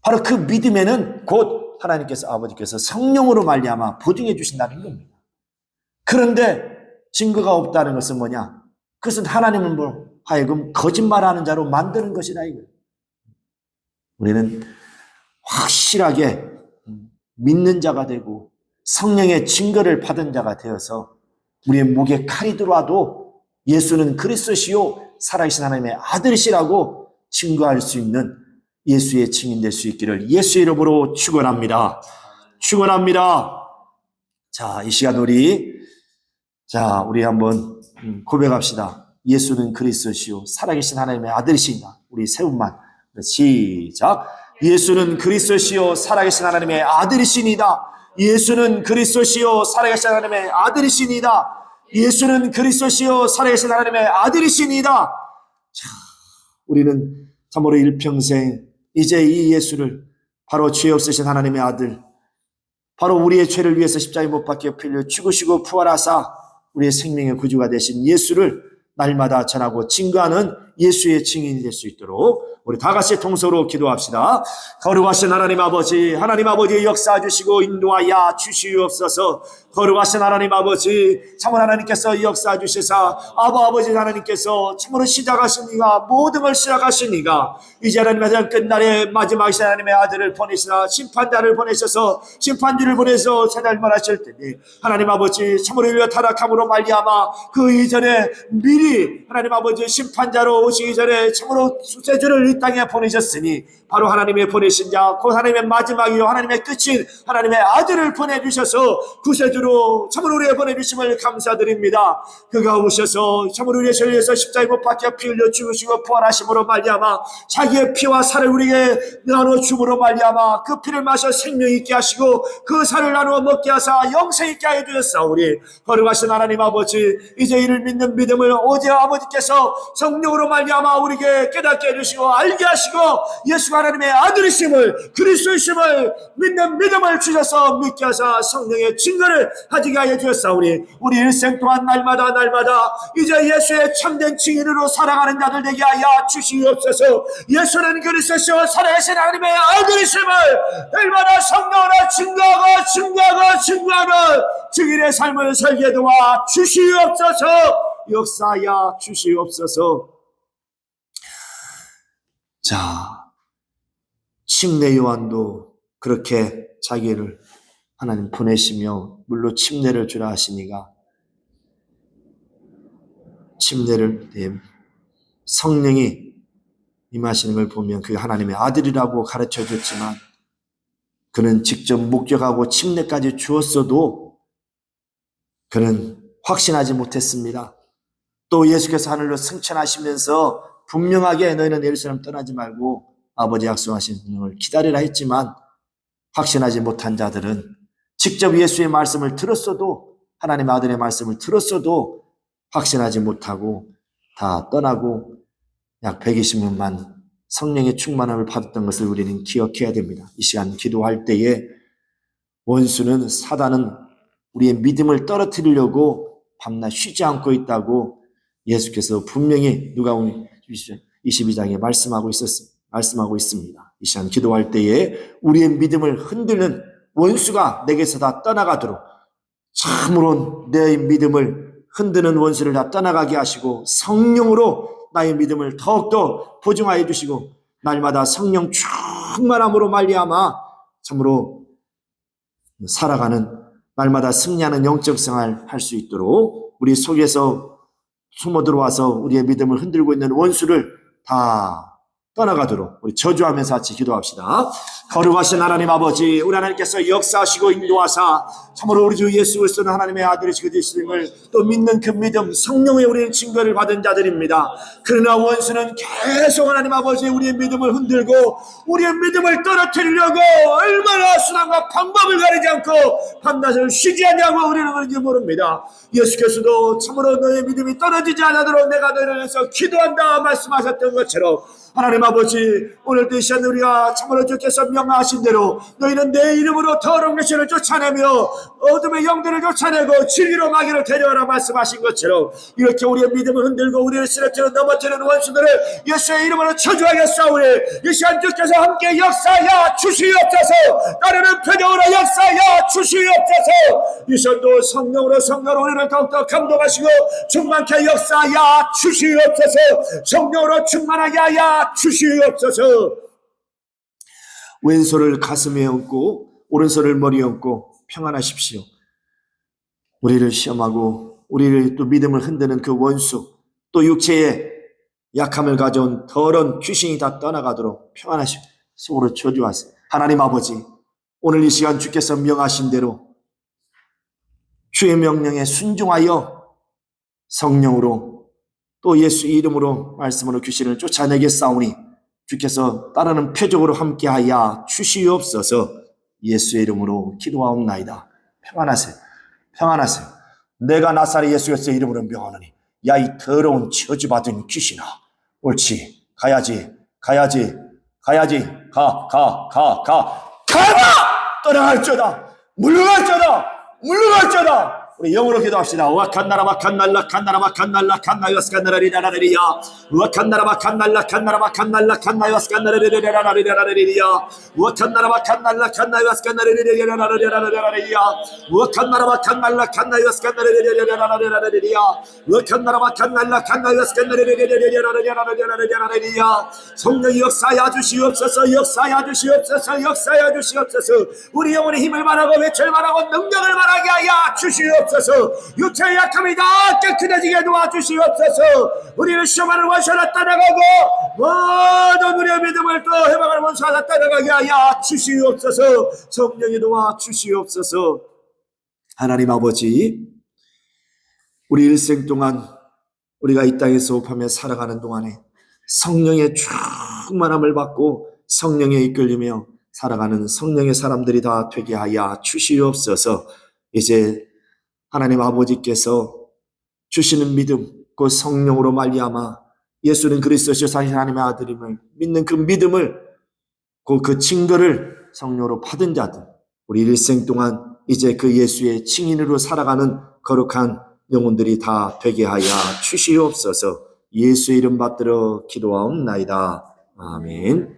바로 그 믿음에는 곧 하나님께서, 아버지께서 성령으로 말미암아 보증해 주신다는 겁니다. 그런데 증거가 없다는 것은 뭐냐? 그것은 하나님을 하여금 거짓말하는 자로 만드는 것이다 이거예요. 우리는 확실하게 믿는 자가 되고 성령의 증거를 받은 자가 되어서 우리의 목에 칼이 들어와도 예수는 그리스도시요 살아계신 하나님의 아들이시라고 증거할 수 있는 예수의 증인될 수 있기를 예수의 이름으로 축원합니다. 축원합니다. 자, 이 시간 우리 한번 고백합시다. 예수는 그리스도시요 살아계신 하나님의 아들이시다. 우리 세 분만 시작. 예수는 그리스도시요 살아계신 하나님의 아들이시니다. 예수는 그리스도시요 살아계신 하나님의 아들이시니다. 예수는 그리스도시요 살아계신 하나님의 아들이시니다. 자, 우리는 참으로 일평생 이제 이 예수를 바로 죄 없으신 하나님의 아들, 바로 우리의 죄를 위해서 십자가에 못 박혀 풀려 죽으시고 부활하사 우리의 생명의 구주가 되신 예수를 날마다 전하고 증거하는 예수의 증인이 될 수 있도록 우리 다 같이 통성으로 기도합시다. 거룩하신 하나님 아버지, 하나님 아버지 역사해 주시고 인도하여 주시옵소서. 거룩하신 하나님 아버지, 참으로 하나님께서 역사해 주시사 아버지 하나님께서 참으로 시작하시니가 모든 걸 시작하시니가 이제 하나님의 끝날에 마지막 시대 하나님의 아들을 보내시나 심판자를 보내셔서 심판주를 보내서 세달만 하실 때니 하나님 아버지 참으로 인류 타락함으로 말미암아 그 이전에 미리 하나님 아버지 심판자로 오시기 전에 참으로 수세주를 이 땅에 보내셨으니 바로 하나님의 보내신 자, 곧 하나님의 마지막이요 하나님의 끝인 하나님의 아들을 보내주셔서 구세주로 참으로 우리의 보내주심을 감사드립니다. 그가 오셔서 참으로 우리의 죄를 위해서 십자가에 못 박혀 피 흘려 죽으시고 부활하심으로 말미암아 자기의 피와 살을 우리에게 나누어 줌으로 말미암아 그 피를 마셔 생명 있게 하시고 그 살을 나누어 먹게 하사 영생 있게 하여 주셨사오니 거룩하신 하나님 아버지, 이제 이를 믿는 믿음을 오직 아버지께서 성령으로 말미암아 우리에게 깨닫게 해주시고 알게 하시고 예수가 하나님의 아들이심을 그리스도이심을 믿는 믿음을 주셔서 믿게 하사 성령의 증거를 하게 하여 주셨사오니 우리 일생 동안 날마다 이제 예수의 참된 증인으로 살아가는 자들 되게 하여 주시옵소서. 예수는 그리스도시요 살아계신 하나님의 아들이심을 날마다 성령으로 증거하는 증인의 삶을 살게 도와 주시옵소서. 역사하여 주시옵소서. 자, 침례 요한도 그렇게 자기를 하나님 보내시며 물로 침례를 주라 하시니가 침례를 성령이 임하시는 걸 보면 그게 하나님의 아들이라고 가르쳐 줬지만 그는 직접 목격하고 침례까지 주었어도 그는 확신하지 못했습니다. 또 예수께서 하늘로 승천하시면서 분명하게 너희는 예루살렘 떠나지 말고 아버지 약속하신 성령을 기다리라 했지만 확신하지 못한 자들은 직접 예수의 말씀을 들었어도 하나님의 아들의 말씀을 들었어도 확신하지 못하고 다 떠나고 약 120명만 성령의 충만함을 받았던 것을 우리는 기억해야 됩니다. 이 시간 기도할 때에 원수는 사단은 우리의 믿음을 떨어뜨리려고 밤낮 쉬지 않고 있다고 예수께서 분명히 누가복음 22장에 말씀하고 있습니다. 이 시간 기도할 때에 우리의 믿음을 흔드는 원수가 내게서 다 떠나가도록 참으로 내 믿음을 흔드는 원수를 다 떠나가게 하시고 성령으로 나의 믿음을 더욱더 보증하여 주시고 날마다 성령 충만함으로 말미암아 참으로 살아가는 날마다 승리하는 영적 생활 할 수 있도록 우리 속에서 숨어 들어와서 우리의 믿음을 흔들고 있는 원수를 다 떠나가도록 우리 저주하면서 같이 기도합시다. 거룩하신 하나님 아버지, 우리 하나님께서 역사하시고 인도하사 참으로 우리 주 예수 그리스도는 하나님의 아들이시고 되심을 또 믿는 그 믿음 성령의 우리는 증거를 받은 자들입니다. 그러나 원수는 계속 하나님 아버지 우리의 믿음을 흔들고 우리의 믿음을 떨어뜨리려고 얼마나 수단과 방법을 가리지 않고 밤낮을 쉬지 않냐고 우리는 그런지 모릅니다. 예수께서도 참으로 너의 믿음이 떨어지지 않도록 내가 너희를 위해서 기도한다 말씀하셨던 것처럼 하나님 아버지, 오늘도 이 시간 우리가 참으로 주께서 명하신 대로 너희는 내 이름으로 더러운 것을 쫓아내며 어둠의 영들을 쫓아내고 진리로 마귀를 데려와라 말씀하신 것처럼 이렇게 우리의 믿음을 흔들고 우리를 쓰러뜨려 넘어뜨리는 원수들을 예수의 이름으로 저주하겠사오니 이 시간 주께서 함께 역사하여 주시옵소서. 따르는 표정으로 역사하여 주시옵소서. 이 시간도 성령으로 우리를 더욱더 감동하시고 충만케 역사하여 주시옵소서. 성령으로 충만하게 하여 주시옵소서. 왼손을 가슴에 얹고 오른손을 머리에 얹고 평안하십시오. 우리를 시험하고 우리를 또 믿음을 흔드는 그 원수, 또 육체의 약함을 가져온 더러운 귀신이 다 떠나가도록 평안하십시오. 속으로 저주하세요. 하나님 아버지, 오늘 이 시간 주께서 명하신 대로 주의 명령에 순종하여 성령으로 또 예수 이름으로 말씀으로 귀신을 쫓아내겠사오니 주께서 따르는 표적으로 함께하여 주시옵소서. 예수의 이름으로 기도하옵나이다. 평안하세요. 평안하세요. 내가 나사렛 예수 그리스도의 이름으로 명하노니 야 이 더러운 저주받은 귀신아, 옳지, 가야지 가라! 떠나갈지어다, 물러갈지어다. 우리 영어로 기도합시다. 와칸나라 마칸날라 칸나라 마칸날라 칸나이와스 칸나라리라라리야 와칸나라 마칸날라 칸나라 마칸날라 칸나이와스 칸나라리라라리라라리야 와칸나라 마칸날라 칸나이와스 칸나라리라라리라라리야 와칸나라 마칸날라 칸나이와스 칸나라리라라리라라리야 와칸나라 마칸날라 칸나이와스 칸나라리라라리라라리야. 성령이 역사하여 주시옵소서. 역사하여 주시옵소서. 역사하여 주시옵소서. 우리 영혼의 힘을 말하고 외철 말하고 능력을 말하게 하여 주시옵소서. 육체의 약함이 다 깨끗해지게 도와주시옵소서. 우리를 시험하는 원수를 따라가고 모든 우리의 믿음을 또 해방하는 원수를 따라가게 하여 주시옵소서. 성령이 도와주시옵소서. 하나님 아버지, 우리 일생 동안 우리가 이 땅에서 호흡하며 살아가는 동안에 성령의 충만함을 받고 성령에 이끌리며 살아가는 성령의 사람들이 다 되게 하여 주시옵소서. 이제 하나님 아버지께서 주시는 믿음, 그 성령으로 말미암아 예수는 그리스도시요 하나님의 아들임을 믿는 그 믿음을, 그 증거를 성령으로 받은 자들, 우리 일생 동안 이제 그 예수의 증인으로 살아가는 거룩한 영혼들이 다 되게 하여 주시옵소서. 예수의 이름 받들어 기도하옵나이다. 아멘.